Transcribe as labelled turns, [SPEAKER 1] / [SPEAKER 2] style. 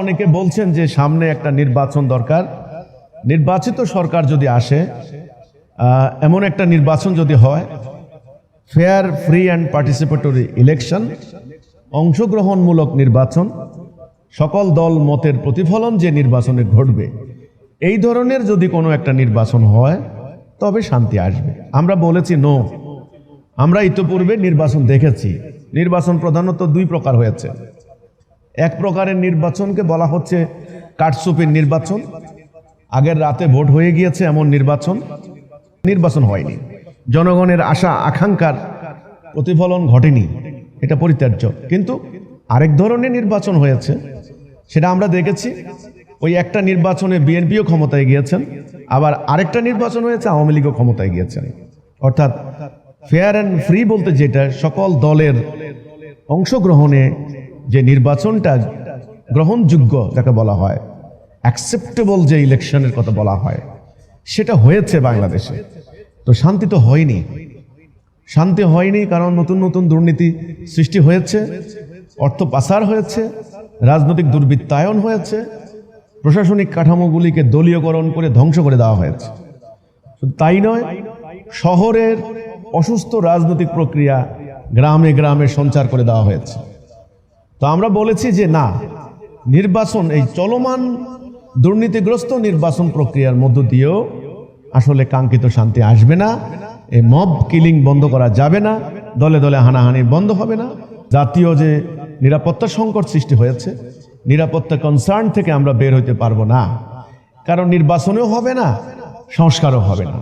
[SPEAKER 1] অনেকে বলছেন যে সামনে একটা নির্বাচন দরকার, নির্বাচিত সরকার যদি আসে, এমন একটা নির্বাচন যদি হয়, fair, free and participatory election, অংশগ্রহণমূলক নির্বাচন, সকল দল মতের প্রতিফলন যে নির্বাচনে ঘটবে, এই ধরনের যদি কোনো একটা নির্বাচন হয় তবে শান্তি আসবে। আমরা বলেছি নো। আমরা ইতিপূর্বে নির্বাচন দেখেছি। নির্বাচন প্রধানত দুই প্রকার হয়েছে। এক প্রকারের নির্বাচনকে বলা হচ্ছে কারচুপির নির্বাচন, আগের রাতে ভোট হয়ে গিয়েছে এমন নির্বাচন হয়নি, জনগণের আশা আকাঙ্ক্ষার প্রতিফলন ঘটেনি, এটা পরিত্যাজ্য। কিন্তু আরেক ধরনের নির্বাচন হয়েছে, সেটা আমরা দেখেছি। ওই একটা নির্বাচনে বিএনপিও ক্ষমতায় গিয়েছেন, আবার আরেকটা নির্বাচন হয়েছে আওয়ামী লীগও ক্ষমতায় গিয়েছেন। অর্থাৎ ফেয়ার অ্যান্ড ফ্রি বলতে যেটা সকল দলের অংশগ্রহণে যে নির্বাচনটা গ্রহণযোগ্য যাকে বলা হয়, অ্যাকসেপ্টেবল যে ইলেকশনের কথা বলা হয়, সেটা হয়েছে বাংলাদেশে। তো শান্তি তো হয়নি। শান্তি হয়নি কারণ নতুন নতুন দুর্নীতি সৃষ্টি হয়েছে, অর্থ পাচার হয়েছে, রাজনৈতিক দুর্বৃত্তায়ন হয়েছে, প্রশাসনিক কাঠামোগুলিকে দলীয়করণ করে ধ্বংস করে দেওয়া হয়েছে। শুধু তাই নয়, শহরের অসুস্থ রাজনৈতিক প্রক্রিয়া গ্রামে গ্রামে সঞ্চার করে দেওয়া হয়েছে। তো আমরা বলেছি যে না, নির্বাচন, এই চলমান দুর্নীতিগ্রস্ত নির্বাচন প্রক্রিয়ার মধ্য দিয়েও আসলে কাঙ্ক্ষিত শান্তি আসবে না। এই মব কিলিং বন্ধ করা যাবে না, দলে দলে হানাহানি বন্ধ হবে না। জাতীয় যে নিরাপত্তা সংকট সৃষ্টি হয়েছে, নিরাপত্তা কনসার্ন থেকে আমরা বের হইতে পারবো না, কারণ নির্বাচনেও হবে না, সংস্কারও হবে না।